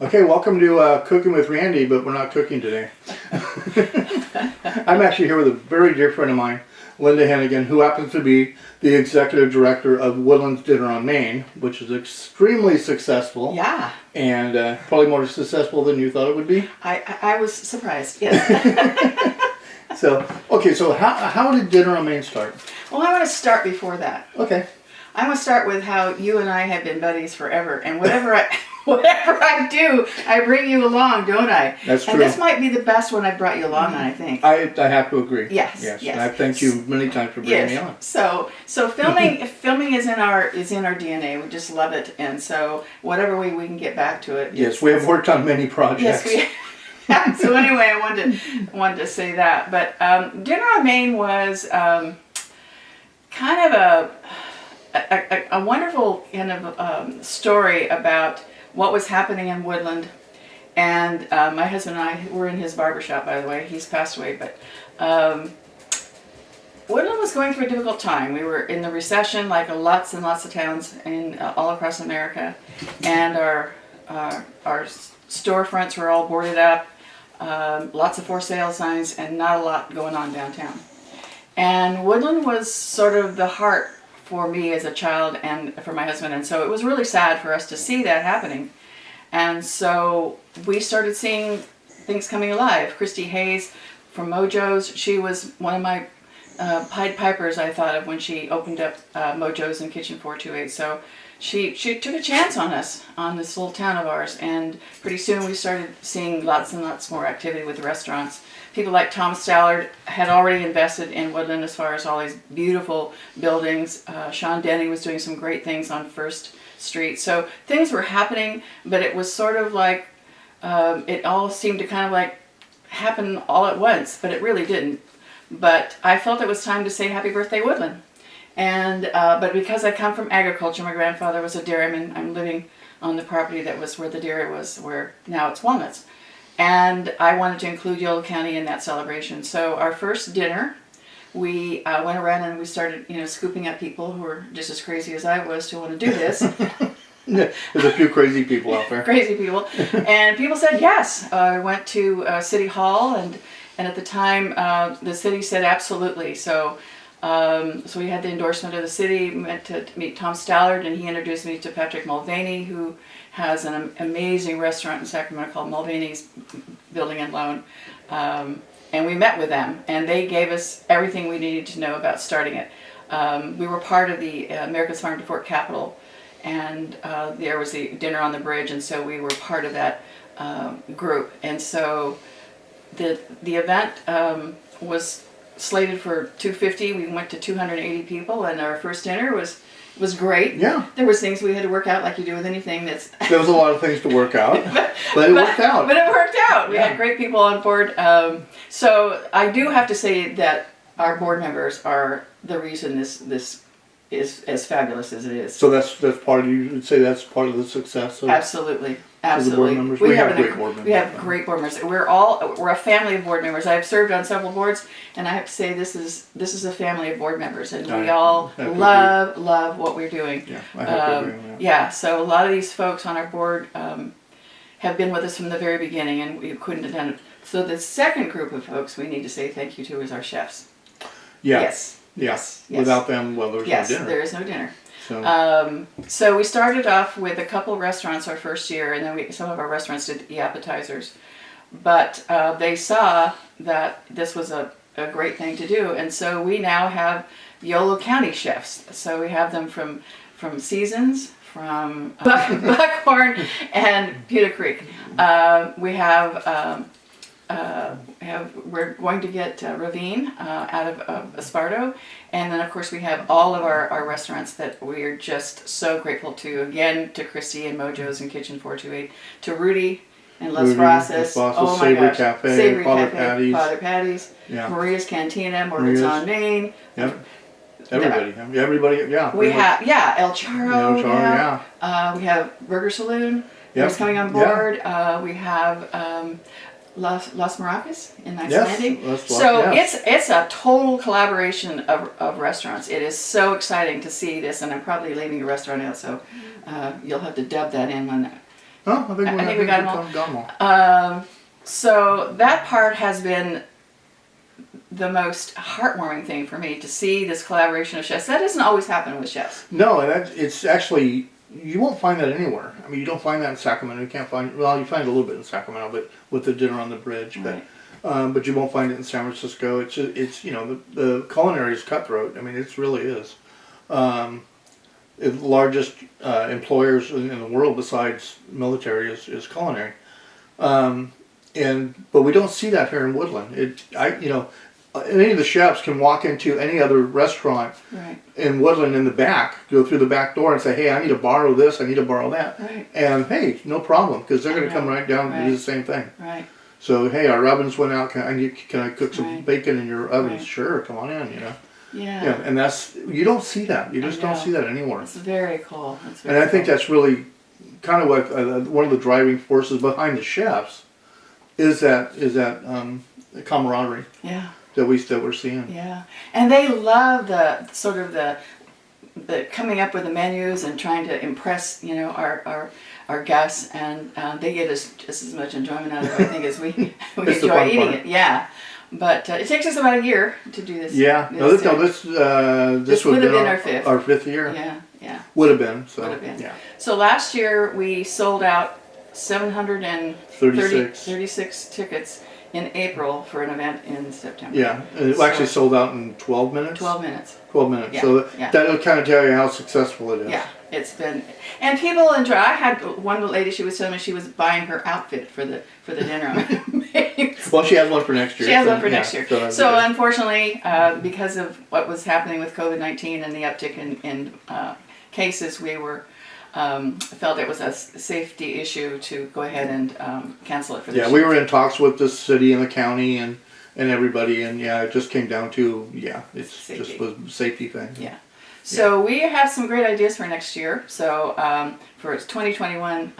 Okay, welcome to Cooking with Randy, but we're not cooking today. I'm actually here with a very dear friend of mine, Linda Henigan, who happens to be the executive director of Woodland's Dinner on Main, which is extremely successful. Yeah. And probably more successful than you thought it would be. I was surprised, yes. So how did Dinner on Main start? Well, I want to start before that. Okay. I want to start with how you and I have been buddies forever, and whatever I do, I bring you along, don't I? That's true. And this might be the best one I brought you along on, I think. I have to agree. Yes. And I've thanked you many times for bringing me on. So filming is in our DNA. We just love it, and so whatever way we can get back to it. Yes, we have worked on many projects. Yes, we have. So anyway, I wanted to say that. But Dinner on Main was kind of a wonderful kind of story about what was happening in Woodland. And my husband and I were in his barbershop, by the way. He's passed away, but Woodland was going through a difficult time. We were in the recession, like lots and lots of towns all across America, and our storefronts were all boarded up, lots of for sale signs, and not a lot going on downtown. And Woodland was sort of the heart for me as a child and for my husband, and so it was really sad for us to see that happening. And so we started seeing things coming alive. Christy Hayes from Mojo's, she was one of my Pied Pipers I thought of when she opened up Mojo's in Kitchen 428. So she took a chance on us, on this little town of ours, and pretty soon we started seeing lots and lots more activity with the restaurants. People like Tom Stallard had already invested in Woodland as far as all these beautiful buildings. Sean Denny was doing some great things on First Street. So things were happening, but it was sort of like, it all seemed to kind of like happen all at once, but it really didn't. But I felt it was time to say happy birthday, Woodland. And but because I come from agriculture, my grandfather was a dairyman. I'm living on the property that was where the dairy was, where now it's Walnuts. And I wanted to include Yolo County in that celebration. So our first dinner, we went around and we started, scooping up people who were just as crazy as I was to want to do this. There's a few crazy people out there. Crazy people. And people said yes. I went to City Hall, and at the time the city said absolutely. So we had the endorsement of the city. We went to meet Tom Stallard, and he introduced me to Patrick Mulvaney, who has an amazing restaurant in Sacramento called Mulvaney's Building and Loan. And we met with them, and they gave us everything we needed to know about starting it. We were part of the America's Farm to Fork Capital, and there was the Dinner on the Bridge, and so we were part of that group. And so the event was slated for 250. We went to 280 people, and our first dinner was great. Yeah. There was things we had to work out, like you do with anything. There was a lot of things to work out, but it worked out. But it worked out. We had great people on board. So I do have to say that our board members are the reason this is as fabulous as it is. So that's part of, you would say that's part of the success of Absolutely. the board members. We have great board members. We have great board members. We're a family of board members. I've served on several boards, and I have to say this is a family of board members, and we all love what we're doing. Yeah, I have to agree on that. Yeah, so a lot of these folks on our board have been with us from the very beginning, and we couldn't have done it. So the second group of folks we need to say thank you to is our chefs. Yeah. Yes. Without them, well, there's no dinner. There is no dinner. So. So we started off with a couple of restaurants our first year, and then some of our restaurants did the appetizers. But they saw that this was a great thing to do, and so we now have Yolo County chefs. So we have them from Seasons, from Buckhorn, and Buda Creek. We're going to get Ravine out of Esparto, and then of course we have all of our restaurants that we are just so grateful to. Again, to Christy and Mojo's and Kitchen 428, to Rudy and Las Brasas, oh my gosh, Cafe, Savory Father Cafe, Patty's, Father Patty's, Maria's Cantina, Morgan's on Main. Yep. Everybody, yeah. We have El Charro. We have Burger Saloon. Who's coming on board. We have Las Maracas in Nice Landing. It's a total collaboration of restaurants. It is so exciting to see this, and I'm probably leaving a restaurant out, so you'll have to dub that in when Oh, I think we got them all. Got them all. So that part has been the most heartwarming thing for me, to see this collaboration of chefs. That doesn't always happen with chefs. No, it's actually, you won't find that anywhere. I mean, you don't find that in Sacramento. You can't find, well, you find it a little bit in Sacramento, but with the dinner on the bridge. Right. But you won't find it in San Francisco. It's you know, the culinary is cutthroat. I mean, it really is. The largest employers in the world besides military is culinary. But we don't see that here in Woodland. Any of the chefs can walk into any other restaurant Right. in Woodland in the back, go through the back door and say, hey, I need to borrow this, I need to borrow that. Right. And hey, no problem, because they're going to I know. come right down and do Right. the same thing. Right. So, hey, our ovens went out, can I cook some Right. bacon in your ovens? Right. Sure, come on in, you know. Yeah. Yeah, and you don't see that. You just I don't know. see that anymore. It's very cool. It's And very I think cool. that's really kind of what one of the driving forces behind the chefs is that camaraderie Yeah. that we're seeing. Yeah. And they love the sort of the coming up with the menus and trying to impress, you know, our guests, and they get just as much enjoyment out of it, I think, as we It's the enjoy fun eating part. it. Yeah. But it takes us about a year to do this. Yeah, this would have been our fifth. Our fifth year. Yeah. Yeah. Would have been. So Would have been. yeah, So last year we sold out 736 tickets in April for an event in September. yeah. And it actually sold out in 12 minutes. 12 minutes. 12 minutes. Yeah, So yeah. that'll kind of tell you how successful it is. Yeah, it's been, and people enjoy. I had one lady, she was telling me she was buying her outfit for the dinner. Well, she has one for next year. She has so, one for yeah, next year. that's So good. unfortunately, because of what was happening with COVID-19 and the uptick in cases, we were felt it was a safety issue to go ahead and cancel it for this Yeah, year. we were in talks with the city and the county and everybody, and yeah, it just came down to it's Safety. just was a safety thing. Yeah. So we have some great ideas for next year. So for 2021,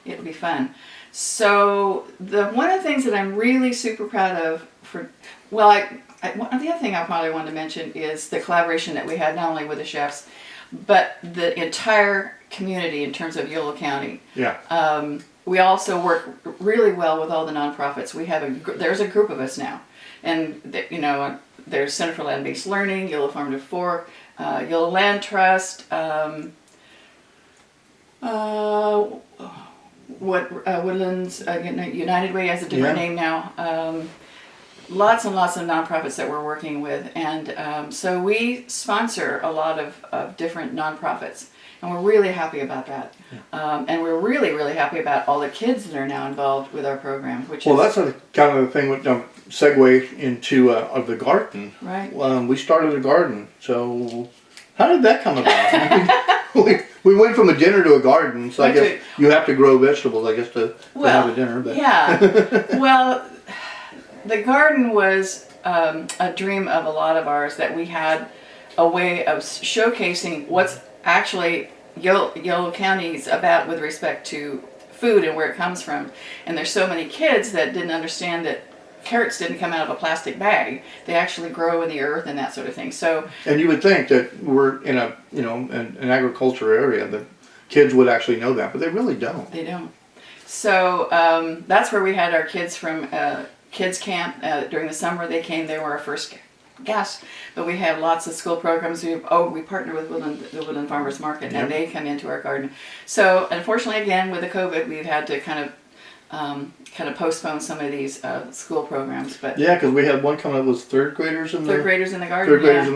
it'll be fun. So one of the things that I'm really super proud of the other thing I probably want to mention is the collaboration that we had not only with the chefs, but the entire community in terms of Yolo County. Yeah. We also work really well with all the nonprofits. We have there's a group of us now, and there's Center for Land-Based Learning, Yolo Farm to Fork, Yolo Land Trust, Woodlands United Way has a different name now. Lots and lots of nonprofits that we're working with, and so we sponsor a lot of different nonprofits, and we're really happy about that. And we're really, really happy about all the kids that are now involved with our program. That's kind of the thing with segue into of the garden. Right. We started a garden. So how did that come about? we went from a dinner to a garden. So I guess you have to grow vegetables, I guess, to have a dinner. But. Yeah. Well, the garden was a dream of a lot of ours, that we had a way of showcasing what's actually Yolo County's about with respect to food and where it comes from. And there's so many kids that didn't understand that carrots didn't come out of a plastic bag. They actually grow in the earth and that sort of thing. So. And you would think that we're in an agriculture area that kids would actually know that, but they really don't. They don't. So that's where we had our kids from kids camp during the summer. They came. They were our first guests. But we have lots of school programs. We partner with the Woodland Farmers Market, and they come into our garden. So unfortunately, again, with the COVID, we've had to kind of postpone some of these school programs. But yeah, because we had one coming up was third graders in the garden. Third graders in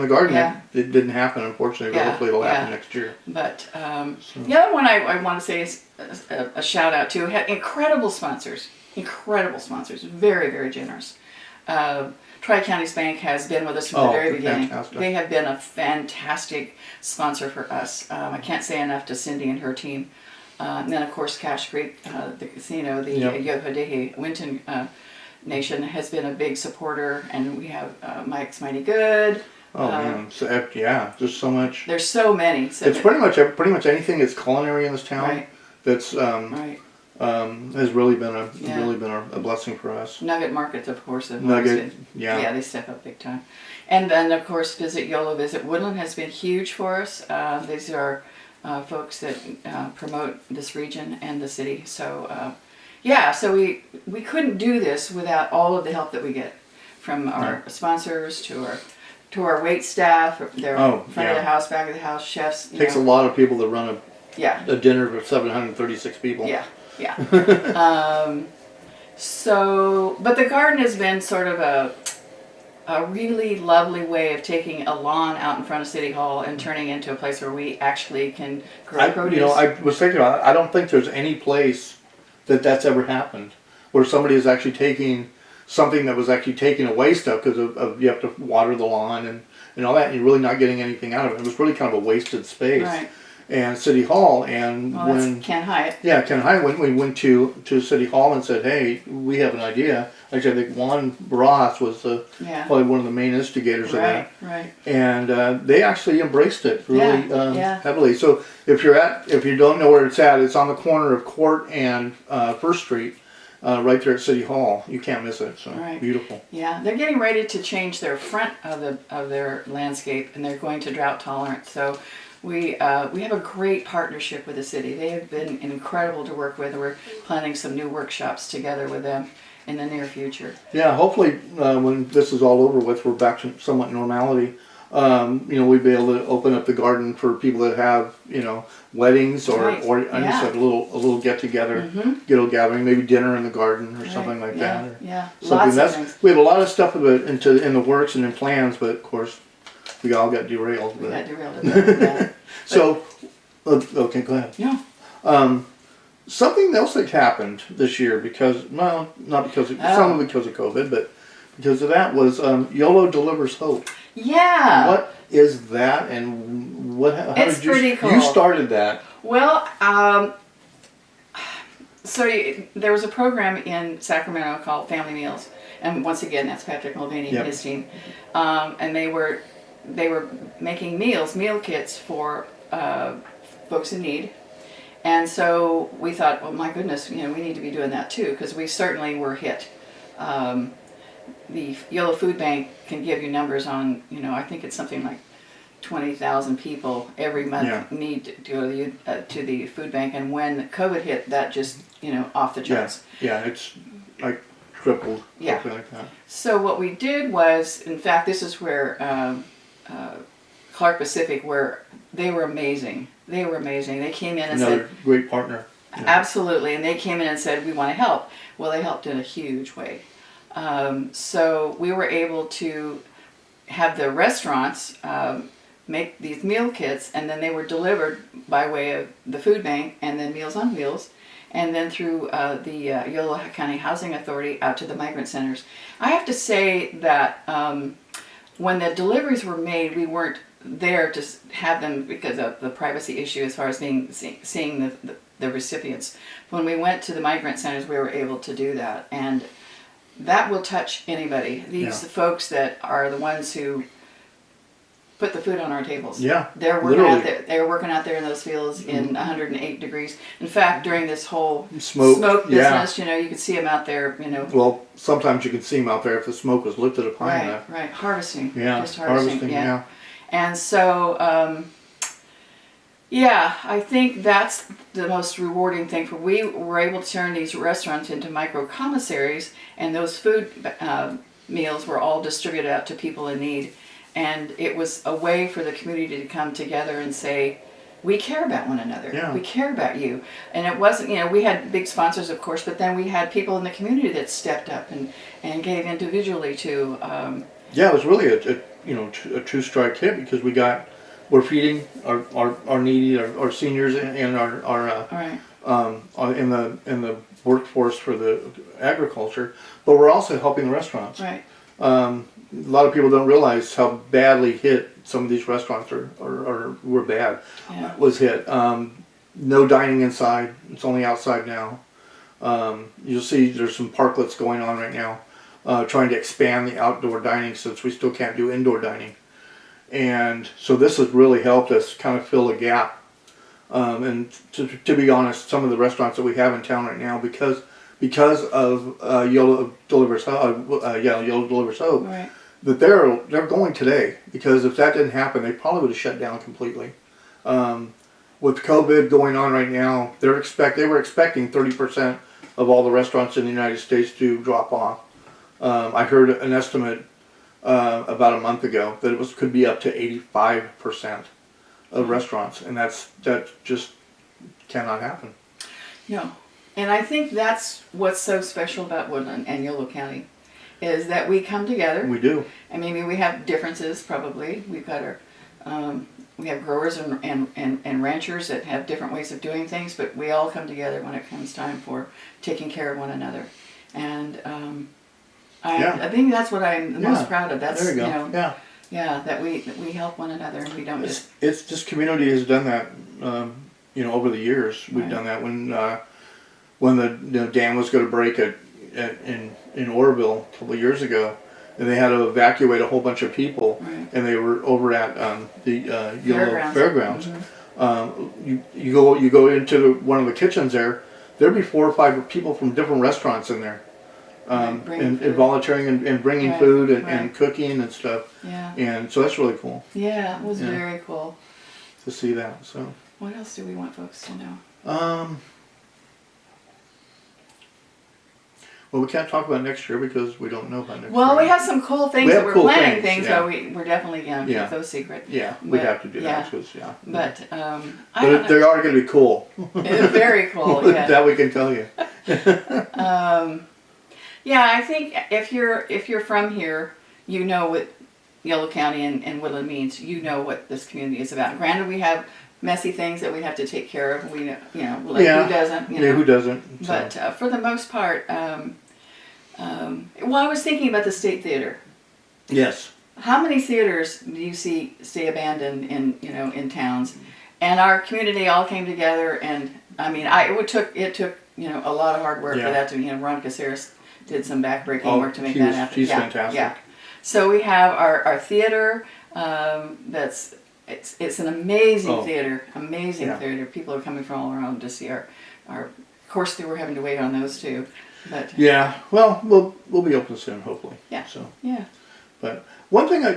the garden. Yeah. It didn't happen, unfortunately. But hopefully it'll happen next year. But the other one I want to say is a shout out to, had incredible sponsors, very, very generous. Tri-Counties Bank has been with us from the very beginning. Fantastic. They have been a fantastic sponsor for us. I can't say enough to Cindy and her team. And then, of course, Cache Creek, the casino, the Yohodehe Winton Nation has been a big supporter, and we have Mike's Mighty Good. Oh man, so, there's so much. There's so many. So it's pretty much anything that's culinary in this town. Right. That's right. Has really been a blessing for us. Nugget markets, of course, have Nugget, yeah, they step up big time. And then, of course, Visit Woodland has been huge for us. These are folks that promote this region and the city. So yeah, so we couldn't do this without all of the help that we get from our sponsors to our wait staff, their front of the house, back of the house, chefs. It takes a lot of people to run a dinner for 736 people. Yeah, yeah. So, but the garden has been sort of a really lovely way of taking a lawn out in front of City Hall and turning it into a place where we actually can grow produce. You know, I was thinking about it. I don't think there's any place that's ever happened where somebody is actually taking something that was actually taking away stuff because of you have to water the lawn and all that, and you're really not getting anything out of it. It was really kind of a wasted space. Right. And City Hall, and that's Ken Hyatt. Yeah, Ken Hyatt, when we went to City Hall and said, hey, we have an idea. Actually, I think Juan Barras was probably one of the main instigators of that. Right. And they actually embraced it really Yeah. heavily. So if you don't know where it's at on the corner of Court and First Street, right there at City Hall. You can't miss it. So beautiful. Yeah, they're getting ready to change their front of their landscape, and they're going to drought tolerant. So we have a great partnership with the city. They have been incredible to work with. We're planning some new workshops together with them in the near future. Yeah, hopefully when this is all over with, we're back to somewhat normality. We'd be able to open up the garden for people that have, weddings or I just have a little get together, get a gathering, maybe dinner in the garden or something like that. Or lots of things. We have a lot of stuff in the works and in plans, but of course we all got derailed. We got derailed a bit, yeah. So, okay, go ahead. Yeah. Something else that happened this year not because of COVID, but because of that was YOLO Delivers Hope. Yeah. What is that, and how it's did you? Pretty cool. You started that. Well, there was a program in Sacramento called Family Meals, and once again, that's Patrick Mulvaney and his team, and they were making meal kits for folks in need. And so we thought, well, my goodness, we need to be doing that too, because we certainly were hit. The YOLO Food Bank can give you numbers on, I think it's something like 20,000 people every month need to go to the food bank. And when COVID hit, that just, off the charts. Yeah, it's like tripled, something like that. So what we did was, in fact, this is where Clark Pacific, where they were amazing. They came in and said... Another great partner. Yeah. Absolutely. And they came in and said, we want to help. Well, they helped in a huge way. So we were able to have the restaurants make these meal kits, and then they were delivered by way of the food bank and then Meals on Wheels, and then through the Yolo County Housing Authority out to the migrant centers. I have to say that when the deliveries were made, we weren't there to have them because of the privacy issue as far as seeing the recipients. When we went to the migrant centers, we were able to do that, and that will touch anybody. These folks that are the ones who put the food on our tables. Yeah, they're working out there. They're working out there in those fields in 108 degrees. In fact, during this whole smoke business, you could see them out there. Well, sometimes you can see them out there if the smoke was lifted up high enough. Right, harvesting. Yeah, just harvesting. Yeah. And so, I think that's the most rewarding thing. We were able to turn these restaurants into micro commissaries, and those food meals were all distributed out to people in need. And it was a way for the community to come together and say, we care about one another. Yeah. We care about you. And it wasn't, we had big sponsors, of course, but then we had people in the community that stepped up and gave individually to... it was really a true strike hit, because we're feeding our needy, our seniors and our in the workforce for the agriculture, but we're also helping the restaurants. Right. A lot of people don't realize how badly hit some of these restaurants were bad. Yeah. Was hit. No dining inside. It's only outside now. You'll see there's some parklets going on right now, trying to expand the outdoor dining since we still can't do indoor dining. And so this has really helped us kind of fill a gap. And to be honest, some of the restaurants that we have in town right now, because of YOLO Delivers Hope, YOLO Delivers Hope, right. that they're going today. Because if that didn't happen, they probably would have shut down completely. with COVID going on right now, they were expecting 30% of all the restaurants in the United States to drop off. I heard an estimate about a month ago that could be up to 85% of restaurants, and that just cannot happen. No. And I think that's what's so special about Woodland and Yolo County, is that we come together. We do. And maybe we have differences, probably. We've got we have growers and ranchers that have different ways of doing things, but we all come together when it comes time for taking care of one another. And I think that's what I'm the most proud of. That's, there you go. that we help one another and we don't just... It's this community has done that, over the years. We've done that when the dam was going to break in Oroville a couple of years ago, and they had to evacuate a whole bunch of people, and they were over at the Yolo Fairgrounds. You go into one of the kitchens there. There'd be 4 or 5 people from different restaurants in there, and volunteering and bringing food and cooking and stuff. Yeah. And so that's really cool. Yeah, it was very cool to see that. So. What else do we want folks to know? Well, we can't talk about next year because we don't know about next year. Well, we have some cool things that we're planning but we're definitely going to keep those secret. Yeah, we'd have to do that. But they are going to be cool. It's very cool, yeah. That we can tell you. I think if you're from here, you know what Yolo County and Woodland means. You know what this community is about. Granted, we have messy things that we have to take care of. We who doesn't? Who doesn't? So. But for the most part, I was thinking about the State Theater. Yes. How many theaters do you see stay abandoned in towns? And our community all came together, and I mean, it took a lot of hard work for that to. Veronica Saris did some backbreaking work to make that happen. She's fantastic. Yeah. So we have our theater. It's an amazing theater, theater. People are coming from all around to see our. Of course, we're having to wait on those too, but well, we'll be open soon, hopefully. Yeah. So but one thing I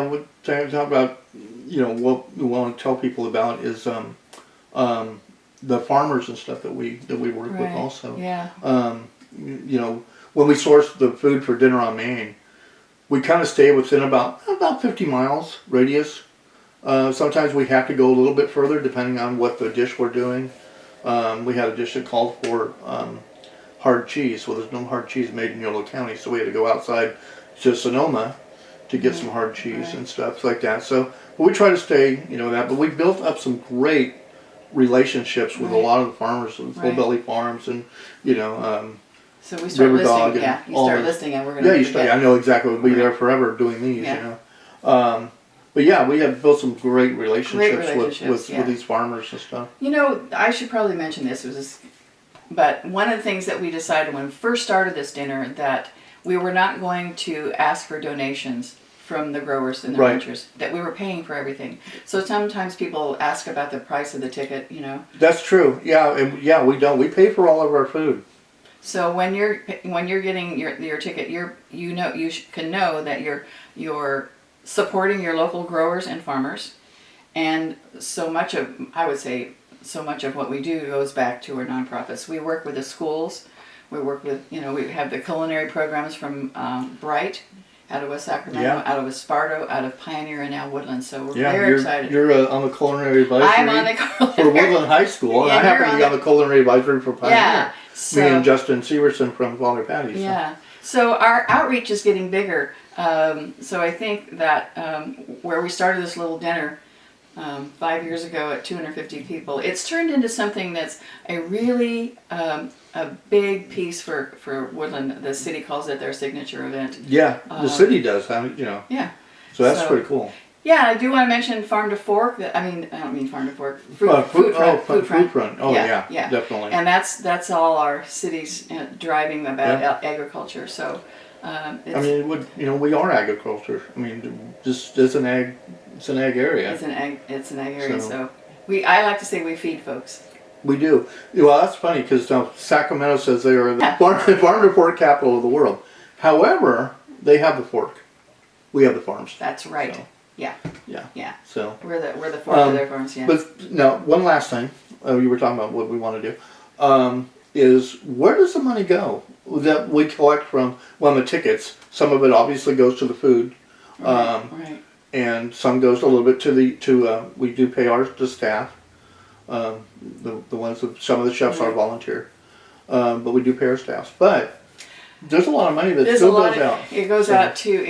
would talk about, what we want to tell people about is the farmers and stuff that we work with also. Yeah. When we source the food for Dinner on Main, we kind of stay within about 50 miles radius. Sometimes we have to go a little bit further depending on what the dish we're doing. We had a dish that called for hard cheese. Well, there's no hard cheese made in Yolo County, so we had to go outside to Sonoma to get some hard cheese and stuff like that. So, but we try to stay, that. But we built up some great relationships with a lot of the farmers, Full Belly Farms, and So we start River Dog listing. and You start listing, and we're going to. I know exactly. We'll be there forever doing these. But we have built some great relationships with these farmers and stuff. I should probably mention this. But one of the things that we decided when we first started this dinner, that we were not going to ask for donations from the growers and the ranchers, that we were paying for everything. So sometimes people ask about the price of the ticket, That's true. Yeah, we don't. We pay for all of our food. So when you're getting your ticket, you can know that you're supporting your local growers and farmers, and so much of what we do goes back to our nonprofits. We work with the schools. We work with we have the culinary programs from Bright, out of West Sacramento, out of Esparto, out of Pioneer, and now Woodland. So we're very excited. You're on the culinary advisory. I'm on the culinary for Woodland High School. I happen to be on the culinary advisory for Pioneer. Yeah, so, me and Justin Severson from Father Patty's. Yeah. So our outreach is getting bigger. So I think that where we started this little dinner 5 years ago at 250 people, it's turned into something that's a really a big piece for Woodland. The city calls it their signature event. Yeah, the city does. Yeah. So that's pretty cool. Yeah, I do want to mention Farm to Fork. I don't mean Farm to Fork. Food front. Oh yeah, definitely. And that's all our cities driving about agriculture. So. We are agriculture. It's an ag area. It's an ag area. So I like to say we feed folks. We do. Well, that's funny because Sacramento says they are the farm to fork capital of the world. However, they have the fork. We have the farms. That's right. Yeah, Yeah. yeah. So. We're the fourth of their farms. Yeah. But now, one last thing. You were talking about what we want to do. Is where does the money go that we collect from? Well, the tickets. Some of it obviously goes to the food. Right. And some goes a little bit to we do pay the staff. The ones that some of the chefs are volunteer, but we do pay our staff. But there's a lot of money that still goes out. It goes out to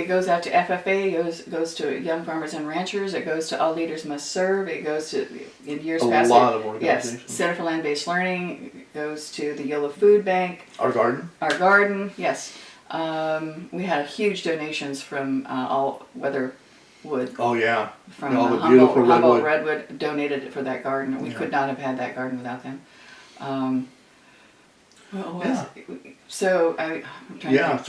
FFA. It goes to Young Farmers and Ranchers. It goes to All Leaders Must Serve. It goes to in years past. A lot of organizations. Yes, Center for Land-Based Learning. It goes to the Yolo Food Bank. Our garden. Our garden. Yes, we had huge donations from all Weatherwood. Oh yeah. From all the beautiful Humboldt Redwood donated it for that garden. We could not have had that garden without them. So I'm trying to think.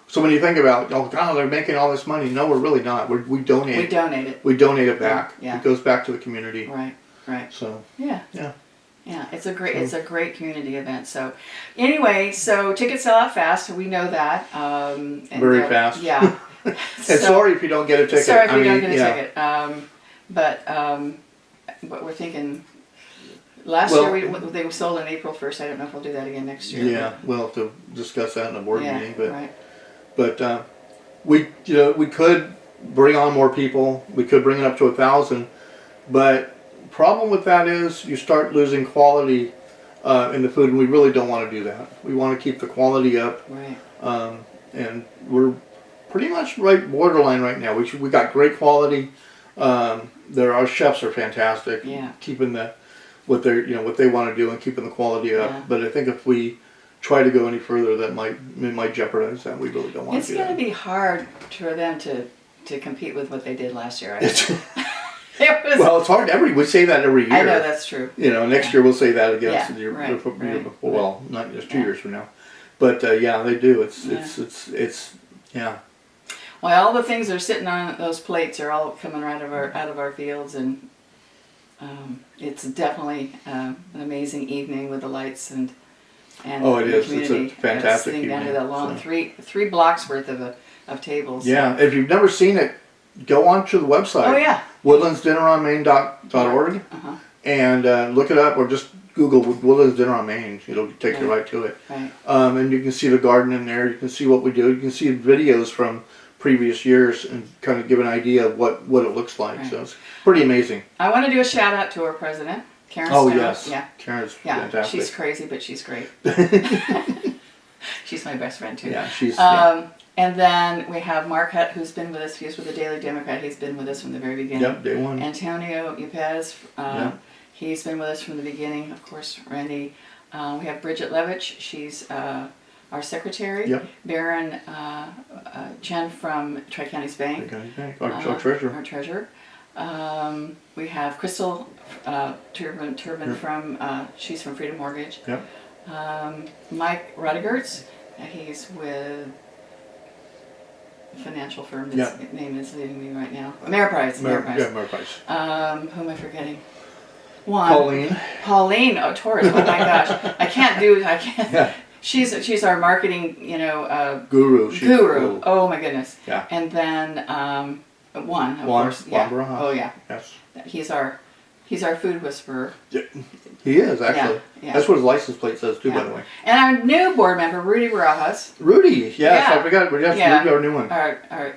So when you think about, oh God, they're making all this money. No, we're really not. We donate. We donate it. We donate it back. Yeah. It goes back to the community. Right. So. Yeah. Yeah. Yeah, it's a great community event. So, anyway, tickets sell out fast. We know that. Very fast. Yeah. And sorry if you don't get a ticket. Sorry if you don't get a ticket. But we're thinking. Last year they were sold on April 1st. I don't know if we'll do that again next year. Yeah, we'll have to discuss that in a board meeting. But right. But we could bring on more people. We could bring it up to 1,000. But problem with that is you start losing quality in the food, and we really don't want to do that. We want to keep the quality up. Right. And we're pretty much right borderline right now. We got great quality. Our chefs are fantastic. Yeah. Keeping what they want to do and keeping the quality up. Yeah. But I think if we try to go any further, it might jeopardize that. We really don't want to do that. It's going to be hard for them to compete with what they did last year. Well, it's hard. We say that every year. I know that's true. Next year we'll say that against the year before. Well, not just 2 years from now. But they do. It's Well, all the things that are sitting on those plates are all coming right out of our fields, and it's definitely an amazing evening with the lights and it is. It's a fantastic sitting evening. down to that long three blocks worth of tables. Yeah, if you've never seen it, go onto the website. Oh yeah. woodlandsdinneronmain.org and look it up, or just Google Woodlands Dinner on Main. It'll take you right to it. Right. And you can see the garden in there. You can see what we do. You can see videos from previous years and kind of give an idea of what it looks like. Right. So it's pretty amazing. I want to do a shout out to our president, Karen Stone. Oh yes. Yeah. Karen's fantastic. She's crazy, but she's great. She's my best friend too. Yeah, she's And then we have Mark Hutt, who's been with us. He's with the Daily Democrat. He's been with us from the very beginning. Yep, day one. Antonio Ypez, he's been with us from the beginning. Of course, Randy. We have Bridget Levitch. She's our secretary. Yep. Baron Chen from Tri-Counties Bank. Our treasurer. Our treasurer. We have Crystal Turbin from, she's from Freedom Mortgage. Yep. Mike Rudigertz, he's with a financial firm. His name is leaving me right now. Ameriprise. Yeah, Ameriprise. Who am I forgetting? Pauline. Oh, Torres. Oh my gosh. I can't. Yeah. She's our marketing, guru. Oh my goodness. Yeah. And then Juan, of course. Juan Barajas. Oh yeah. Yes. He's our food whisperer. Yeah, he is actually. Yeah. That's what his license plate says too, by the way. And our new board member, Rudy Barajas. Rudy, yes, I forgot. We have to Rudy, our new one. Our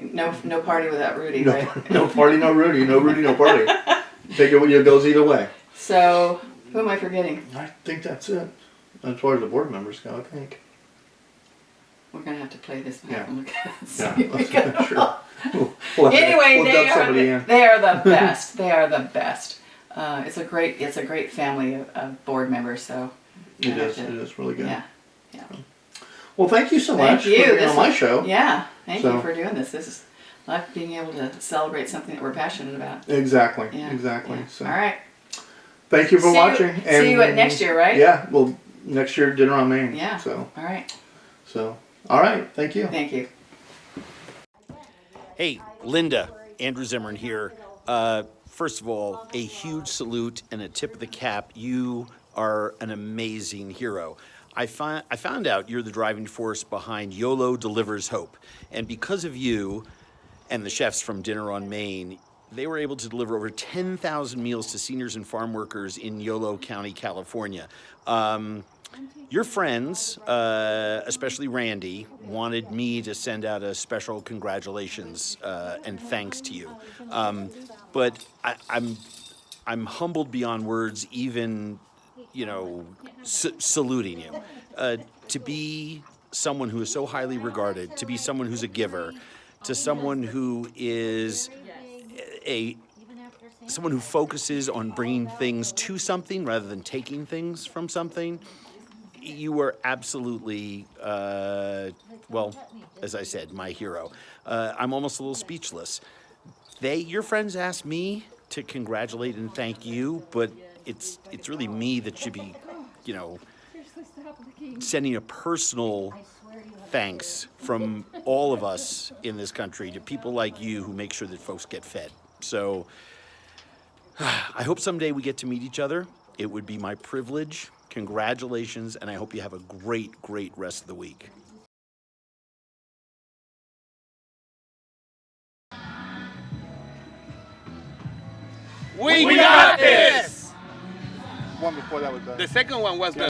no party without Rudy, no, right? No party, no Rudy. No Rudy, no party. Take it goes either way. So, who am I forgetting? I think that's it. As far as the board members go, I think. We're going to have to play this back and look at it. Sure. Anyway, they are the best. They are the best. It's a great family of board members. So it is really good. Yeah. Well, thank you so much for being on my show. Yeah, thank you for doing this. This is like being able to celebrate something that we're passionate about. Exactly. Yeah. Exactly. Yeah. So. All right. Thank you for watching. See you at next year, right? Yeah. Well, next year Dinner on Main. Yeah. So. All right. So. All right. Thank you. Thank you. Hey, Linda, Andrew Zimmern here. First of all, a huge salute and a tip of the cap. You are an amazing hero. I found out you're the driving force behind YOLO Delivers Hope. And because of you and the chefs from Dinner on Main, they were able to deliver over 10,000 meals to seniors and farm workers in Yolo County, California. Your friends, especially Randy, wanted me to send out a special congratulations and thanks to you. But I'm humbled beyond words, even, saluting you. To be someone who is so highly regarded, to be someone who's a giver, to someone who is someone who focuses on bringing things to something rather than taking things from something. You were absolutely, well, as I said, my hero. I'm almost a little speechless. Your friends asked me to congratulate and thank you, but it's really me that should be, sending a personal thanks from all of us in this country to people like you who make sure that folks get fed. So I hope someday we get to meet each other. It would be my privilege. Congratulations, and I hope you have a great, great rest of the week. We got this! One before that was The second one was the